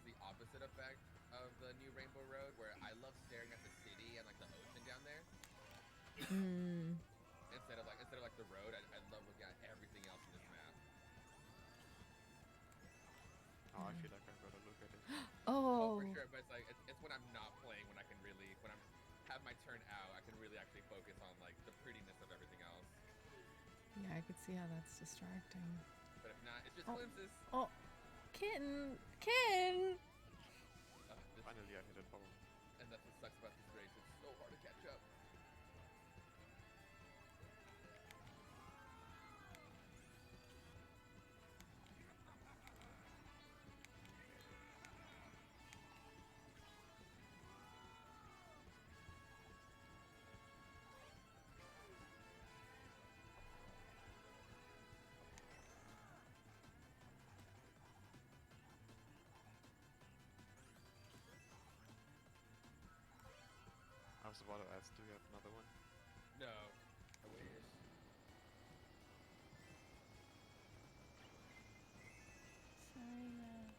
has the opposite effect of the new Rainbow Road, where I love staring at the city and like the ocean down there. Hmm. Instead of like the road, I love looking at everything else in this map. Oh, I feel like I'm gonna look at it. Oh, for Oh. sure. But it's when I'm not playing when I can really when I'm have my turn out, I can really actually focus on like the prettiness of everything else. Yeah, I could see how that's distracting. But if not, it's just Oh. glimpses. Oh. Kitten. Kitten. Finally, I hit a bubble. And that's what sucks about this race. It's so hard to catch up. I was about to ask, do you have another one? No, I wish. Sorry, Max.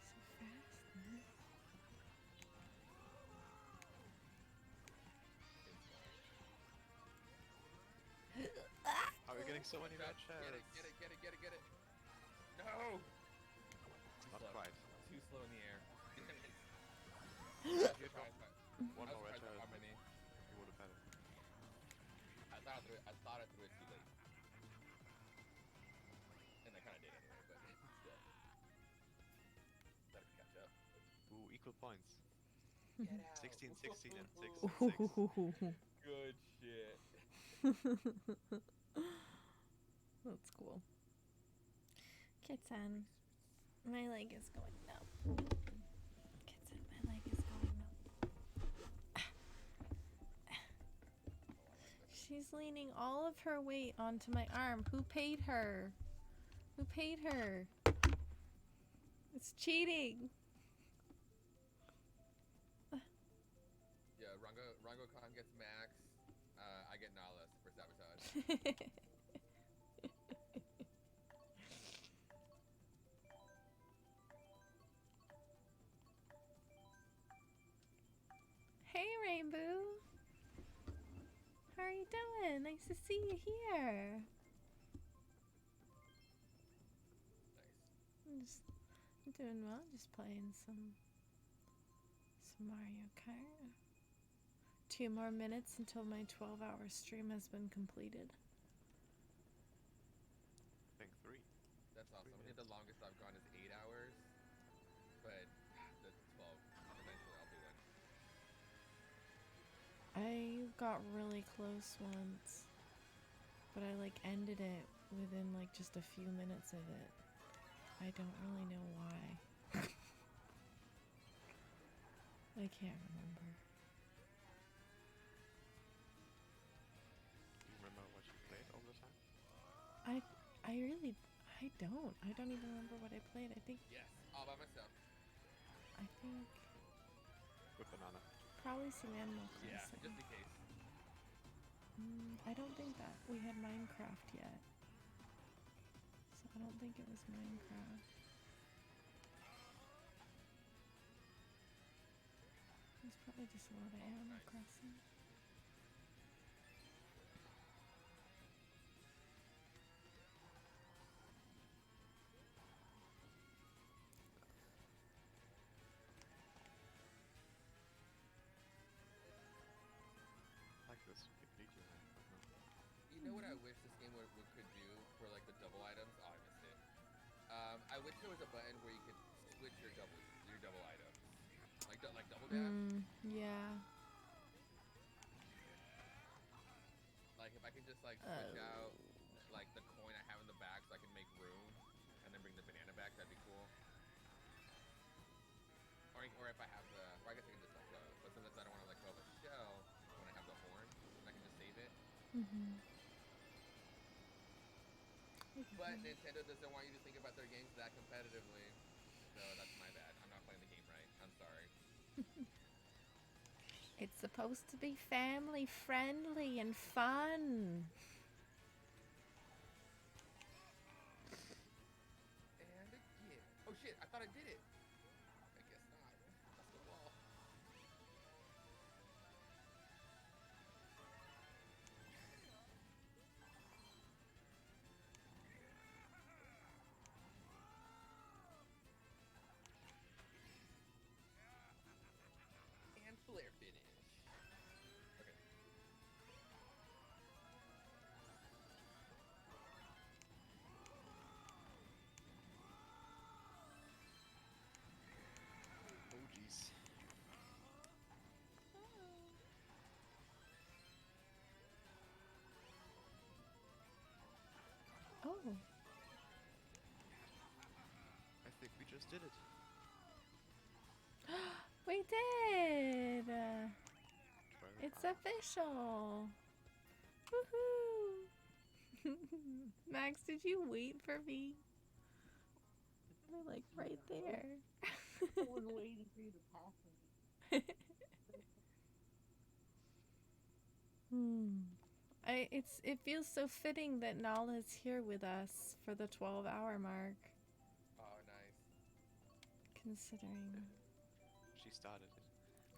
So fast, man. Oh, you're getting so many red Get it, shells. get it, get it, get it, get it. No! Too Not slow. quite. Too slow in the air. Damn it. If you had Surprised gotten by- one I was more red surprised shell, by how many. you would have had it. I thought I threw it too late. And I kind of did anyway, but still. Better catch up. Ooh, equal points. Get out. 16, 16, and 6 and 6. Good shit. That's cool. Kitten. My leg is going numb. Kitten, my leg is going numb. She's leaning all of her weight onto my arm. Who paid her? Who paid her? It's cheating. Yeah, Rango Khan gets max. I get Nala for sabotage. Hey, Rainbow. How are you doing? Nice to see you here. Nice. I'm doing well. Just playing some Mario Kart. 2 more minutes until my 12-hour stream has been completed. I think 3. That's awesome. I think the longest I've gone is 8 hours. But the 12. Eventually I'll do it. I got really close once, but I like ended it within like just a few minutes of it. I don't really know why. I can't remember. Do you remember what you played all the time? I don't. I don't even remember what I played. I think Yes, all by myself. With banana. Probably some Animal Crossing. Yeah, just in case. I don't think that we had Minecraft yet. So I don't think it was Minecraft. It was probably just a lot of Animal Crossing. Like this complete You know what I wish this game could do for like the double items? Oh, I missed it. I wish there was a button where you could switch your double items, like double dash. Yeah. Like if I can just like switch out like the coin I have in the bag so I can make room, and then bring the banana back, that'd be cool. Or if I have the, or I guess I can just let go. But sometimes I don't want to let go of a shell when I have the horn, and I can just save it. But Nintendo doesn't want you to think about their games that competitively. So that's my bad. I'm not playing the game right. I'm sorry. It's supposed to be family friendly and fun. almost did it. We did! 12 It's hours. official! Woohoo! Max, did you wait for me? We're like right there. I was waiting for you to pass me. It feels so fitting that Nala's here with us for the 12-hour mark, Oh, nice. considering. She started it.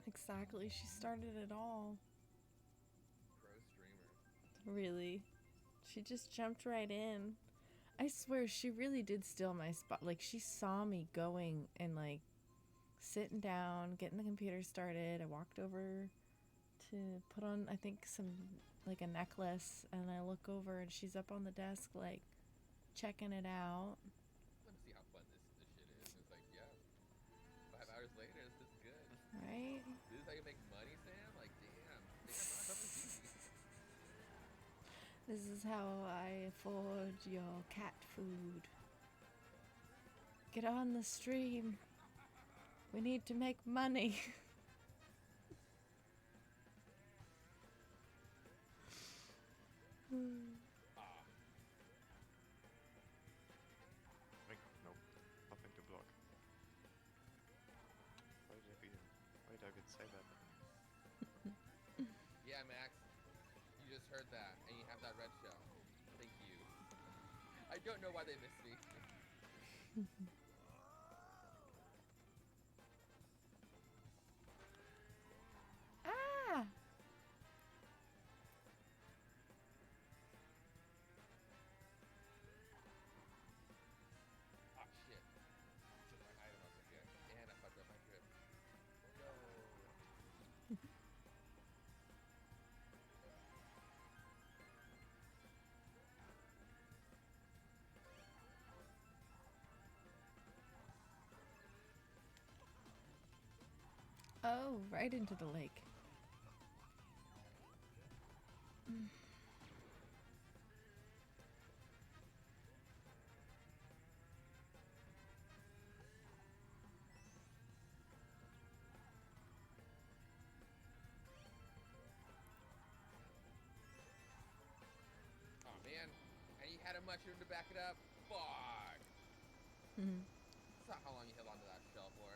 Exactly, she started it all. Pro streamer. Really. She just jumped right in. I swear, she really did steal my spot. Like, she saw me going and, like, sitting down, getting the computer started. I walked over to put on, I think, like, a necklace, and I look over and she's up on the desk, like, checking it out. Let me see how fun this shit is. And it's like, yeah. 5 hours later, this is good. Right? This is how you make money, Sam? Like, damn. Damn, not easy. This is how I afford your cat food. Get on the stream. We need to make money. Ah, Wait, no. Nothing to block. Why did I even say that? yeah, Max. You just heard that, and you have that red shell. Thank you. I don't know why they missed me. Ah! Ah, shit. Took my item up again, and I fucked up my grip. No. Oh, right into the lake. Oh, man. And you had a mushroom to back it up? Fuck. Mhm. Saw how long you held onto that shell for.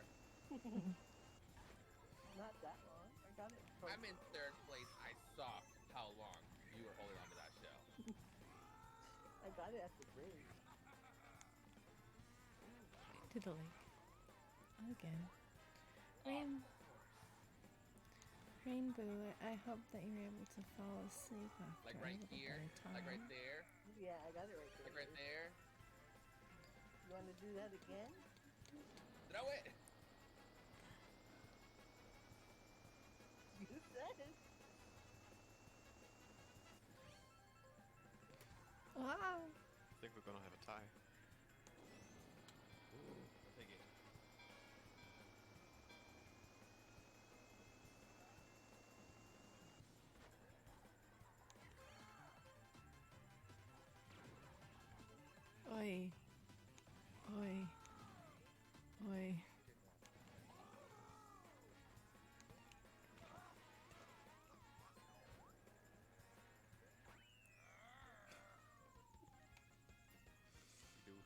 Not that long. I got it. I'm in third place. I saw how long you were holding onto that shell. I got it at the bridge. To the lake. Again. Rainbow, I hope that you're able to fall asleep after Like a right little here, bit of time. like right there, Yeah, I got it right there. like right there. You want to do that again? Throw it! You said it. Wow. I think we're gonna have a tie. I'll take it. Oi. Oi. Oi. We do.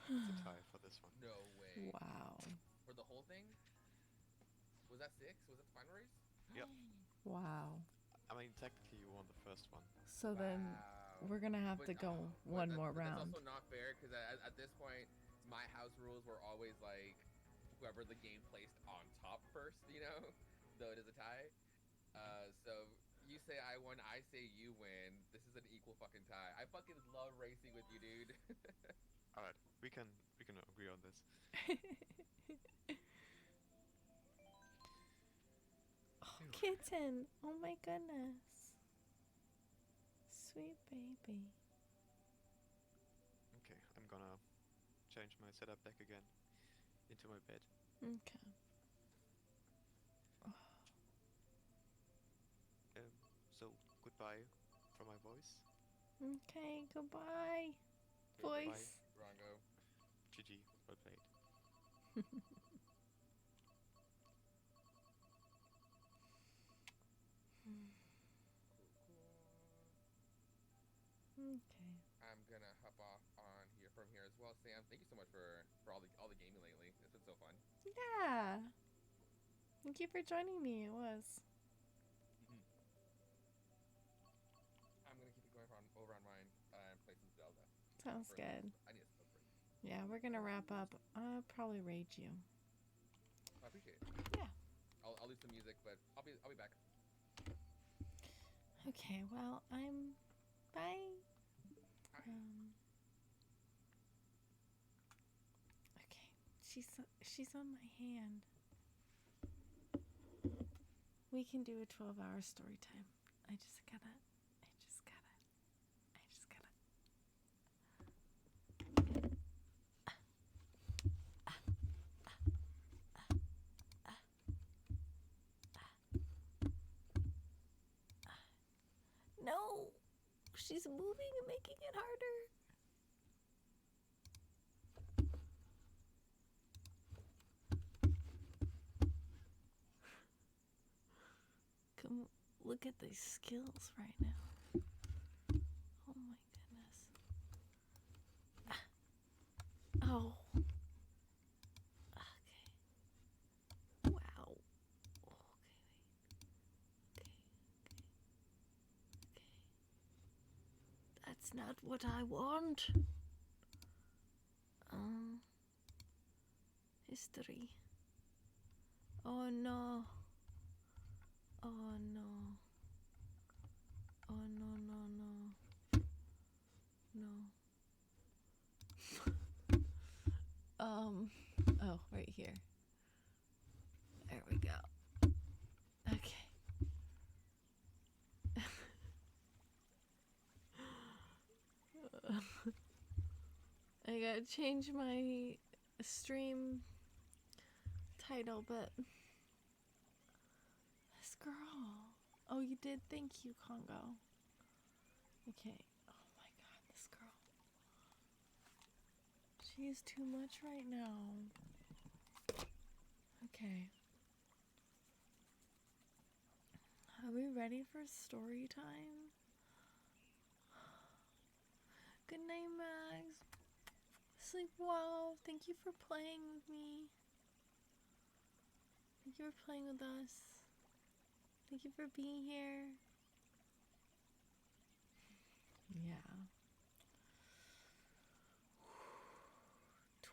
It's a tie for this one. No way. Wow. For the whole thing? Was that 6? Was that the final race? Yep. Wow. I mean, technically you won the first one. So then Wow. we're gonna have But to go but one more That's round. also not fair because at this point, my house rules were always like whoever the game placed on top first, you know? Though it is a tie. So you say I won, I say you win. This is an equal fucking tie. I fucking love racing with you, dude. All right, we can agree on this. Oh, kitten. Oh my goodness. Sweet baby. Okay, I'm gonna change my setup back again into my bed. Okay. So goodbye for my voice. Okay, goodbye. Goodbye. Voice. Rongo. GG, well played. Okay. I'm gonna hop off on here from here as well. Sam, thank you so much for all the gaming lately. It's been so fun. Yeah. Thank you for joining me. It was. Hmm. I'm gonna keep it going over on mine and play some Zelda. Sounds For a little good. bit. I need a smoke break. Yeah, we're gonna wrap up. I'll probably rage you. I appreciate it. Yeah. I'll leave some music, but I'll be back. Okay, well, I'm. Bye. Hi. Okay. She's on my hand. We can do a 12-hour story time. I just gotta. No! She's moving and making it harder. Come look at these skills right now. Oh my goodness. Oh. Okay. Wow. Okay, wait. Okay. That's not what I want. History. Oh no. Oh no. Oh no, no, no. No. Oh, right here. There we go. Okay. I gotta change my stream title, but this girl. Oh, you did? Thank you, Congo. Okay. Oh my god, this girl. She is too much right now. Okay. Are we ready for story time? Good night, Max. Sleep well. Thank you for playing with me. Thank you for playing with us. Thank you for being here. Yeah.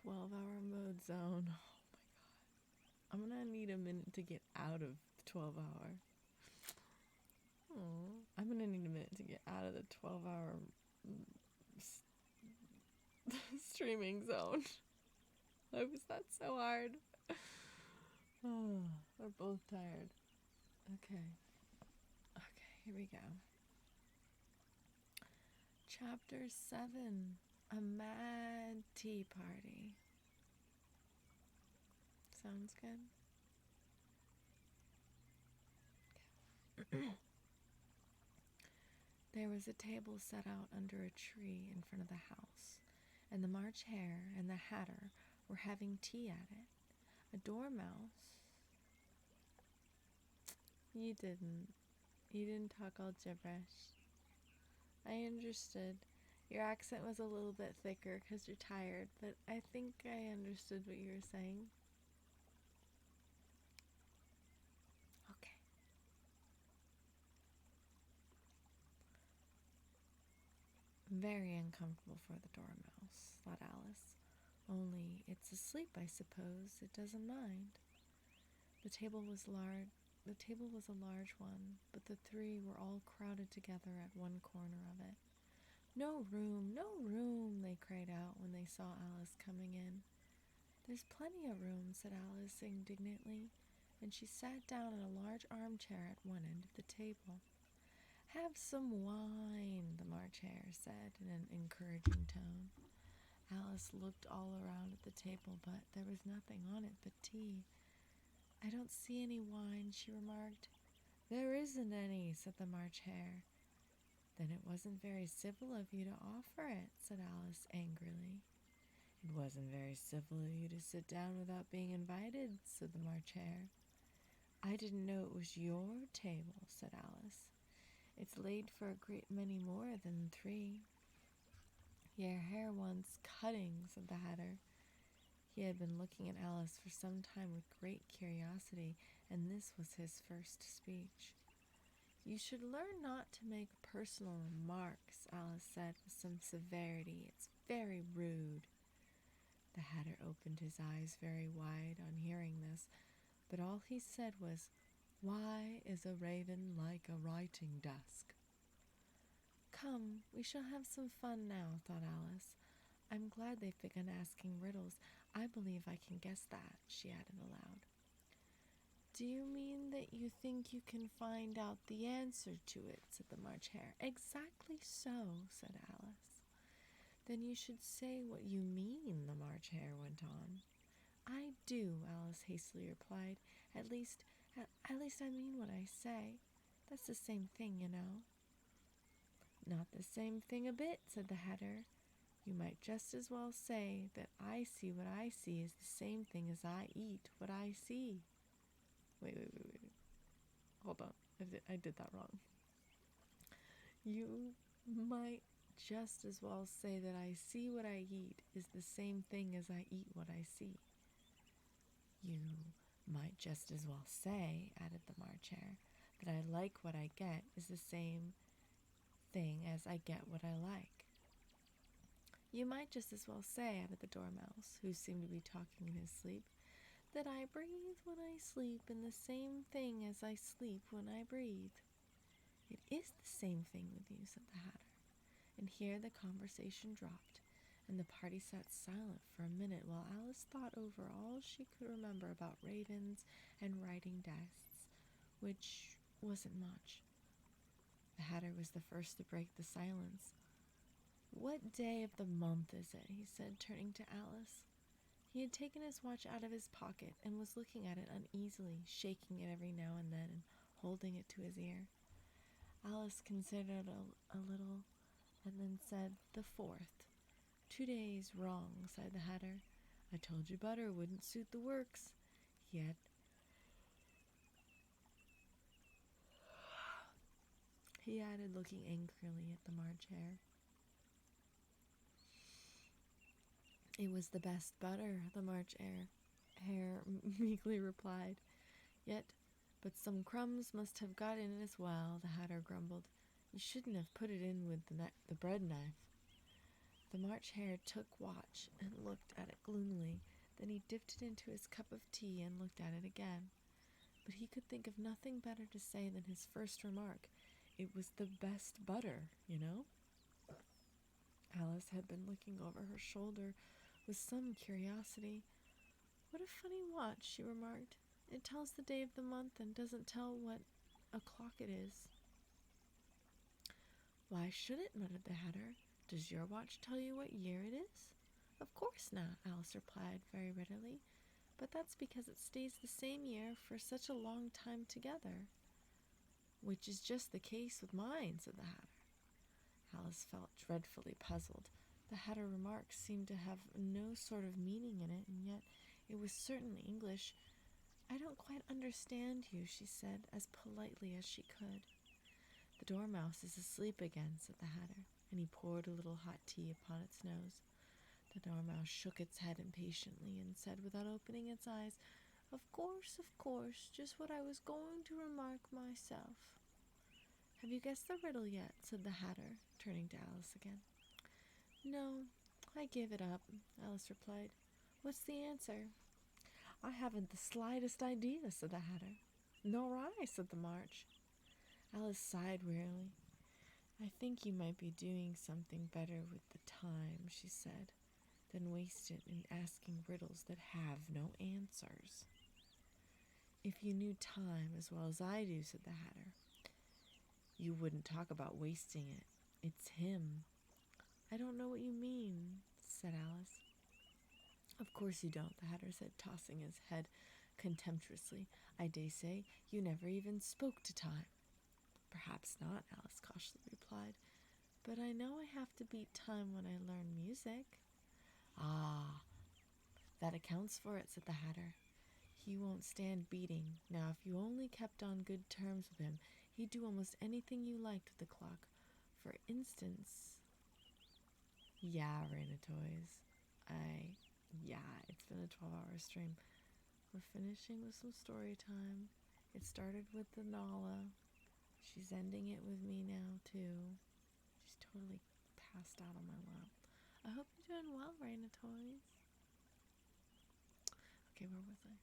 12-hour mode zone. Oh my god. I'm gonna need a minute to get out of 12-hour. Oh, I'm gonna need a minute to get out of the 12-hour streaming zone. Why was that so hard? Oh, we're both tired. Okay. Okay, here we go. Chapter 7. A mad tea party. Sounds good? There was a table set out under a tree in front of the house, and the March Hare and the Hatter were having tea at it. A dormouse. You didn't talk all gibberish. I understood. Your accent was a little bit thicker because you're tired, but I think I understood what you were saying. Okay. Very uncomfortable for the dormouse, thought Alice. Only it's asleep, I suppose. It doesn't mind. The table was large. The table was a large one, but the three were all crowded together at one corner of it. No room, no room, they cried out when they saw Alice coming in. There's plenty of room, said Alice indignantly, and she sat down in a large armchair at one end of the table. Have some wine, the March Hare said in an encouraging tone. Alice looked all around at the table, but there was nothing on it but tea. I don't see any wine, she remarked. There isn't any, said the March Hare. Then it wasn't very civil of you to offer it, said Alice angrily. It wasn't very civil of you to sit down without being invited, said the March Hare. I didn't know it was your table, said Alice. It's laid for a great many more than 3. Your hair wants cutting, said the Hatter. He had been looking at Alice for some time with great curiosity, and this was his first speech. You should learn not to make personal remarks, Alice said with some severity. It's very rude. The Hatter opened his eyes very wide on hearing this, but all he said was, Why is a raven like a writing desk? Come, we shall have some fun now, thought Alice. I'm glad they've begun asking riddles. I believe I can guess that, she added aloud. Do you mean that you think you can find out the answer to it, said the March Hare. Exactly so, said Alice. Then you should say what you mean, the March Hare went on. I do, Alice hastily replied. At least I mean what I say. That's the same thing, you know. Not the same thing a bit, said the Hatter. You might just as well say that I see what I see is the same thing as I eat what I see. Wait. Hold on. I did that wrong. You might just as well say that I see what I eat is the same thing as I eat what I see. You might just as well say, added the March Hare, that I like what I get is the same thing as I get what I like. You might just as well say, added the Dormouse, who seemed to be talking in his sleep, that I breathe when I sleep and the same thing as I sleep when I breathe. It is the same thing with you, said the Hatter. And here the conversation dropped, and the party sat silent for a minute while Alice thought over all she could remember about ravens and writing desks, which wasn't much. The Hatter was the first to break the silence. What day of the month is it? He said, turning to Alice. He had taken his watch out of his pocket and was looking at it uneasily, shaking it every now and then and holding it to his ear. Alice considered a little and then said, the 4th. 2 days wrong, sighed the Hatter. I told you butter wouldn't suit the works. He added, looking angrily at the March Hare. It was the best butter, the March Hare meekly replied. But some crumbs must have got in it as well, the Hatter grumbled. You shouldn't have put it in with the bread knife. The March Hare took watch and looked at it gloomily. Then he dipped it into his cup of tea and looked at it again. But he could think of nothing better to say than his first remark. It was the best butter, you know? Alice had been looking over her shoulder with some curiosity. What a funny watch, she remarked. It tells the day of the month and doesn't tell what o'clock it is. Why should it? Muttered the Hatter. Does your watch tell you what year it is? Of course not, Alice replied very readily. But that's because it stays the same year for such a long time together. Which is just the case with mine, said the Hatter. Alice felt dreadfully puzzled. The Hatter remark seemed to have no sort of meaning in it, and yet it was certainly English. I don't quite understand you, she said, as politely as she could. The Dormouse is asleep again, said the Hatter, and he poured a little hot tea upon its nose. The Dormouse shook its head impatiently and said without opening its eyes, of course, just what I was going to remark myself. Have you guessed the riddle yet? Said the Hatter, turning to Alice again. No, I give it up, Alice replied. What's the answer? I haven't the slightest idea, said the Hatter. Nor I, said the March. Alice sighed wearily. I think you might be doing something better with the time, she said, than waste it in asking riddles that have no answers. If you knew time as well as I do, said the Hatter, you wouldn't talk about wasting it. It's him. I don't know what you mean, said Alice. Of course you don't, the Hatter said, tossing his head contemptuously. I daresay you never even spoke to time. Perhaps not, Alice cautiously replied, but I know I have to beat time when I learn music. Ah, that accounts for it, said the Hatter. He won't stand beating. Now, if you only kept on good terms with him, he'd do almost anything you liked with the clock. For instance... Yeah, Raina Toys. Yeah, it's been a 12-hour stream. We're finishing with some story time. It started with the Nala. She's ending it with me now, too. She's totally passed out on my lap. I hope you're doing well, Raina Toys. Okay, where was I?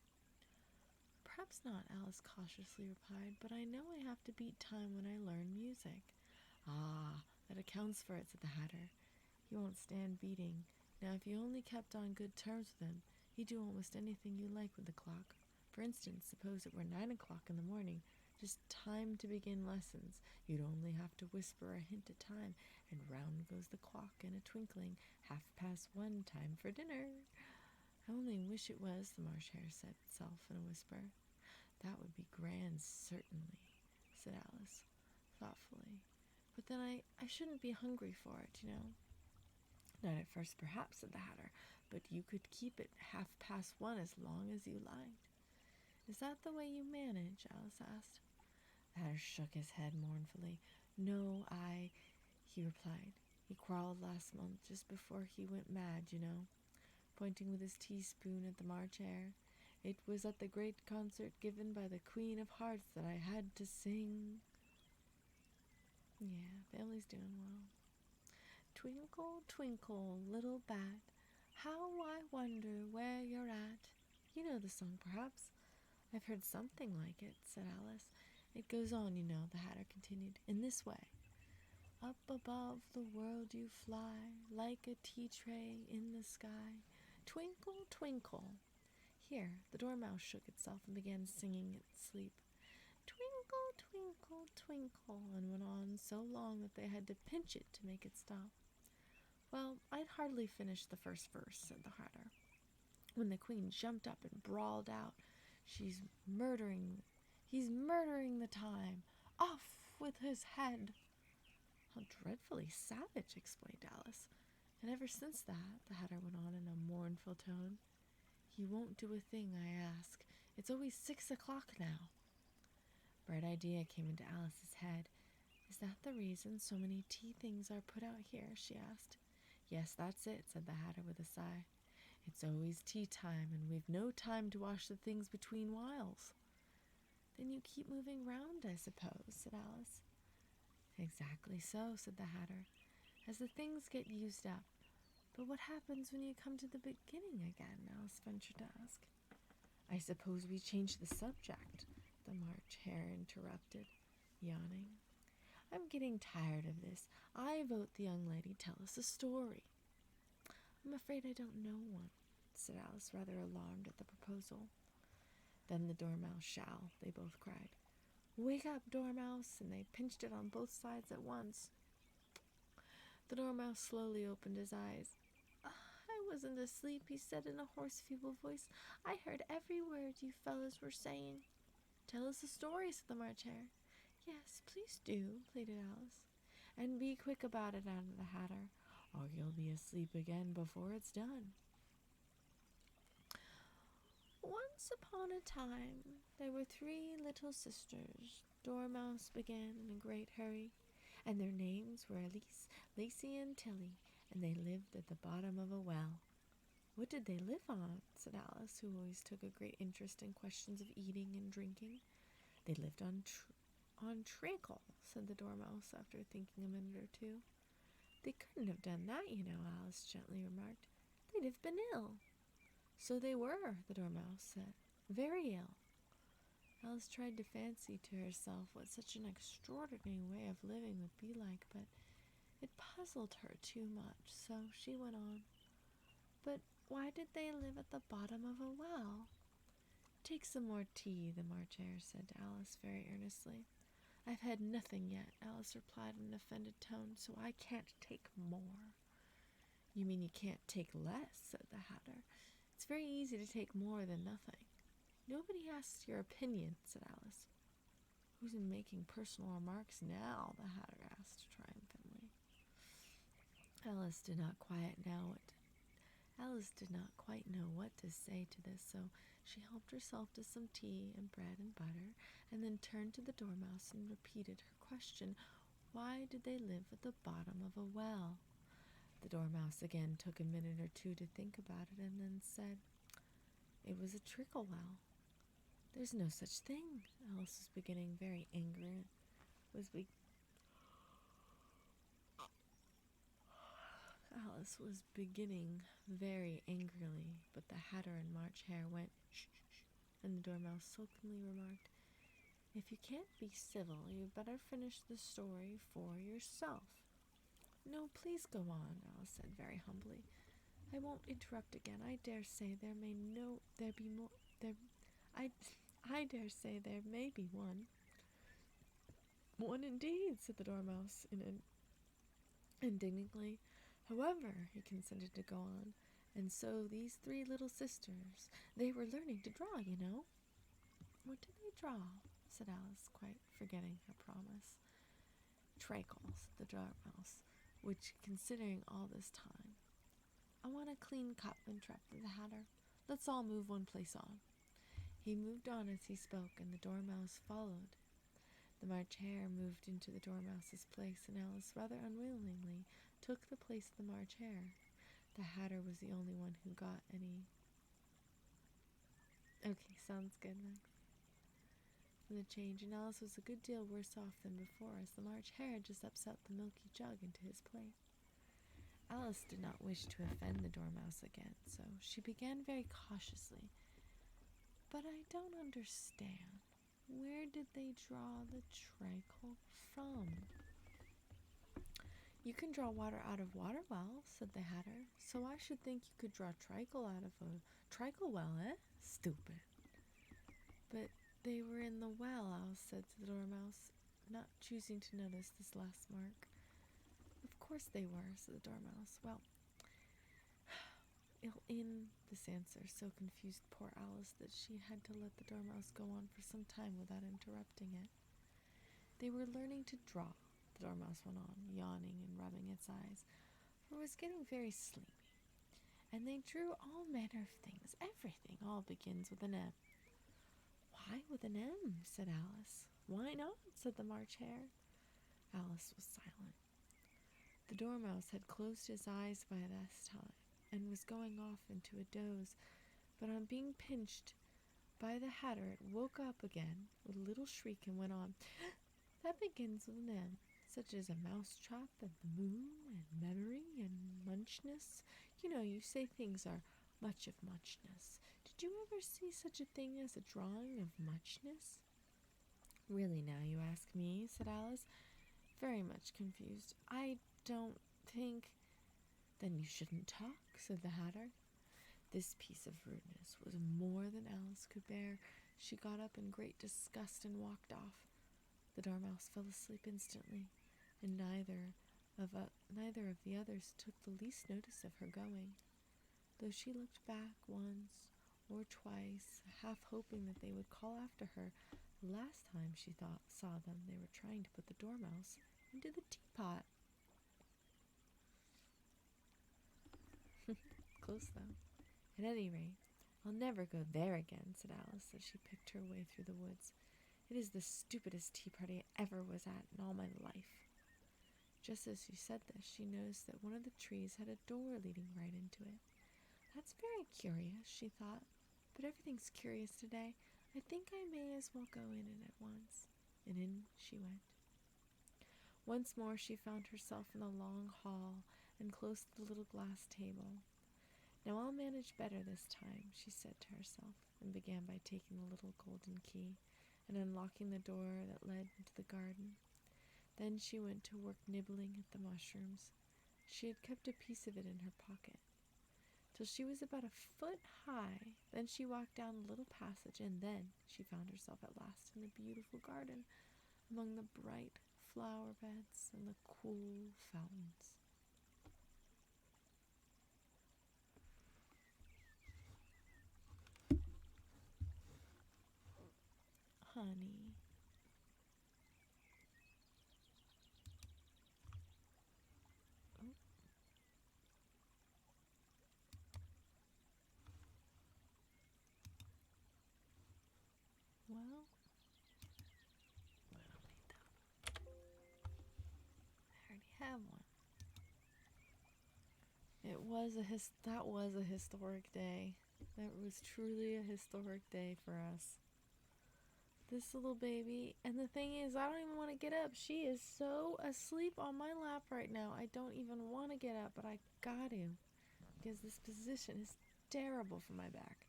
Perhaps not, Alice cautiously replied, but I know I have to beat time when I learn music. Ah, that accounts for it, said the Hatter. He won't stand beating. Now, if you only kept on good terms with him, he'd do almost anything you like with the clock. For instance, suppose it were 9 o'clock in the morning, just time to begin lessons. You'd only have to whisper a hint at time, and round goes the clock in a twinkling. 1:30, time for dinner. I only wish it was, the Marsh Hare said itself in a whisper. That would be grand, certainly, said Alice, thoughtfully. But then I shouldn't be hungry for it, you know. Not at first, perhaps, said the Hatter, but you could keep it 1:30 as long as you liked. Is that the way you manage? Alice asked. The Hatter shook his head mournfully. No, he replied. He quarreled last month, just before he went mad, you know, pointing with his teaspoon at the March air. It was at the great concert given by the Queen of Hearts that I had to sing. Yeah, family's doing well. Twinkle, twinkle, little bat, how I wonder where you're at. You know the song, perhaps? I've heard something like it, said Alice. It goes on, you know, the Hatter continued, in this way. Up above the world you fly, like a tea tray in the sky. Twinkle, twinkle. Here, the dormouse shook itself and began singing its sleep. Twinkle, twinkle, twinkle, and went on so long that they had to pinch it to make it stop. Well, I'd hardly finished the first verse, said the Hatter, when the Queen jumped up and brawled out, He's murdering the time. Off with his head. How dreadfully savage, explained Alice. And ever since that, the Hatter went on in a mournful tone, he won't do a thing I ask. It's always 6 o'clock now. A bright idea came into Alice's head. Is that the reason so many tea things are put out here? She asked. Yes, that's it, said the Hatter with a sigh. It's always tea time, and we've no time to wash the things between whiles. Then you keep moving round, I suppose, said Alice. Exactly so, said the Hatter, as the things get used up. But what happens when you come to the beginning again? Alice ventured to ask. I suppose we change the subject, the March Hare interrupted, yawning. I'm getting tired of this. I vote the young lady tell us a story. I'm afraid I don't know one, said Alice, rather alarmed at the proposal. Then the Dormouse shall, they both cried. Wake up, Dormouse, and they pinched it on both sides at once. The Dormouse slowly opened his eyes. I wasn't asleep, he said in a hoarse, feeble voice. I heard every word you fellows were saying. Tell us a story, said the March Hare. Yes, please do, pleaded Alice. And be quick about it, added the Hatter, or you'll be asleep again before it's done. Once upon a time, there were 3 little sisters, Dormouse began in a great hurry, and their names were Elise, Lacey, and Tilly, and they lived at the bottom of a well. What did they live on? Said Alice, who always took a great interest in questions of eating and drinking. They lived on treacle, said the Dormouse after thinking a minute or two. They couldn't have done that, you know, Alice gently remarked. They'd have been ill. So they were, the Dormouse said, very ill. Alice tried to fancy to herself what such an extraordinary way of living would be like, but it puzzled her too much, so she went on. But why did they live at the bottom of a well? Take some more tea, the March Hare said to Alice very earnestly. I've had nothing yet, Alice replied in an offended tone, so I can't take more. You mean you can't take less, said the Hatter. It's very easy to take more than nothing. Nobody asks your opinion, said Alice. Who's making personal remarks now? The Hatter asked triumphantly. Alice did not quite know Alice did not quite know what to say to this, so she helped herself to some tea and bread and butter, and then turned to the Dormouse and repeated her question. Why did they live at the bottom of a well? The Dormouse again took a minute or two to think about it and then said, it was a trickle well. There's no such thing. Alice was beginning very angry. Alice was beginning very angrily, but the Hatter and March Hare went shh, shh, shh, and the Dormouse sulkily remarked, if you can't be civil, you'd better finish the story for yourself. No, please go on, Alice said very humbly. I won't interrupt again. I dare say there may be one. One indeed, said the Dormouse indignantly. However, he consented to go on, and so these three little sisters, they were learning to draw, you know. What did they draw? Said Alice, quite forgetting her promise. Treacles, the Dormouse, which, considering all this time, I want a clean cup, interrupted the Hatter. Let's all move one place on. He moved on as he spoke, and the Dormouse followed. The March Hare moved into the Dormouse's place, and Alice rather unwillingly took the place of the March Hare. The Hatter was the only one who got any. Okay, sounds good, Max. From the change, and Alice was a good deal worse off than before, as the March Hare had just upset the milky jug into his place. Alice did not wish to offend the Dormouse again, so she began very cautiously. But I don't understand. Where did they draw the treacle from? You can draw water out of water well, said the Hatter, so I should think you could draw treacle out of a treacle well, eh? Stupid. But they were in the well, Alice said to the Dormouse, not choosing to notice this last mark. Of course they were, said the Dormouse. Well, this answer so confused poor Alice that she had to let the Dormouse go on for some time without interrupting it. They were learning to draw, the Dormouse went on, yawning and rubbing its eyes, for it was getting very sleepy. And they drew all manner of things, everything. All begins with an M. Why with an M? Said Alice. Why not? Said the March Hare. Alice was silent. The Dormouse had closed his eyes by this time, and was going off into a doze, but on being pinched by the Hatter, it woke up again with a little shriek and went on. That begins with an M, such as a mousetrap and the moon and memory and munchness. You know, you say things are much of muchness. Did you ever see such a thing as a drawing of muchness? Really now, you ask me, said Alice, very much confused. I don't think. Then you shouldn't talk, said the Hatter. This piece of rudeness was more than Alice could bear. She got up in great disgust and walked off. The Dormouse fell asleep instantly, and neither of the others took the least notice of her going, though she looked back once or twice, half hoping that they would call after her. The last time she saw them, they were trying to put the Dormouse into the teapot. Close, though. At any rate, I'll never go there again, said Alice as she picked her way through the woods. It is the stupidest tea party I ever was at in all my life. Just as she said this, she noticed that one of the trees had a door leading right into it. That's very curious, she thought, but everything's curious today. I think I may as well go in it at once. And in she went. Once more she found herself in the long hall and close to the little glass table. Now I'll manage better this time, she said to herself, and began by taking the little golden key and unlocking the door that led into the garden. Then she went to work nibbling at the mushrooms. She had kept a piece of it in her pocket, till she was about 1 foot high. Then she walked down a little passage, and then she found herself at last in the beautiful garden, among the bright flower beds and the cool fountains. Honey. Well, I don't need that. I already have one. That was a historic day. That was truly a historic day for us. This little baby, and the thing is, I don't even want to get up. She is so asleep on my lap right now. I don't even want to get up, but I got to, because this position is terrible for my back.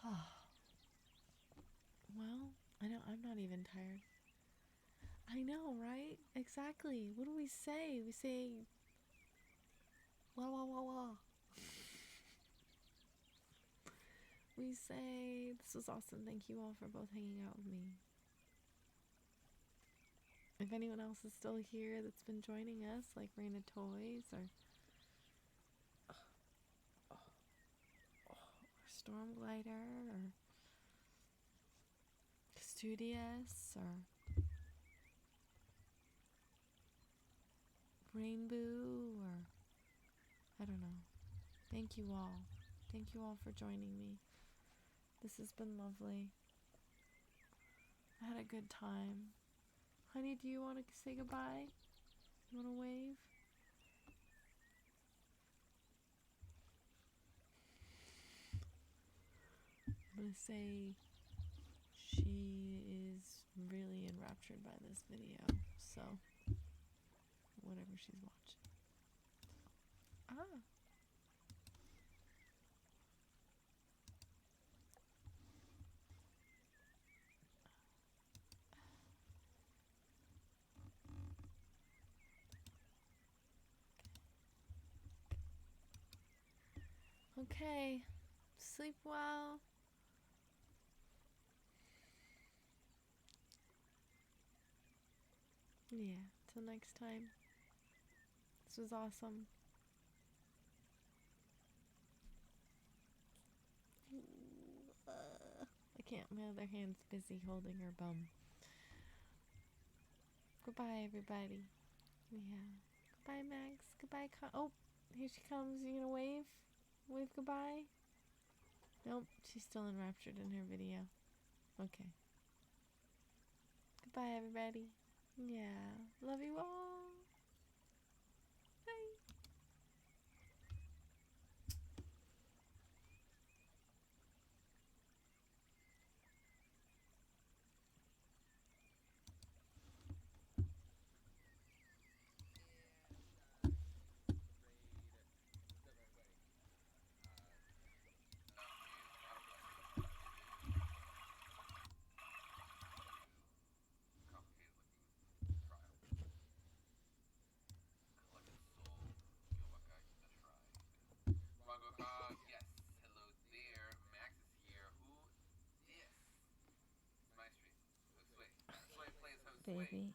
Well, I'm not even tired. I know, right? Exactly. What do we say? We say, wah, wah, wah, wah. We say, this was awesome. Thank you all for both hanging out with me. If anyone else is still here that's been joining us, like Raina Toys or Storm Glider or Studious or Rainbow or I don't know. Thank you all. Thank you all for joining me. This has been lovely. I had a good time. Honey, do you want to say goodbye? You want to wave? I'm going to say she is really enraptured by this video. So, whatever she's watching. Ah. Okay. Sleep well. Yeah. Till next time. This was awesome. I can't. My other hand's busy holding her bum. Goodbye, everybody. Yeah. Goodbye, Max. Goodbye, oh, here she comes. You gonna wave? Wave goodbye? Nope. She's still enraptured in her video. Okay. Goodbye, everybody. Yeah. Love you all. Bye. Yes, hello there. Max is here. Who is? It's my stream. Sway. Sway plays host Sway. Baby.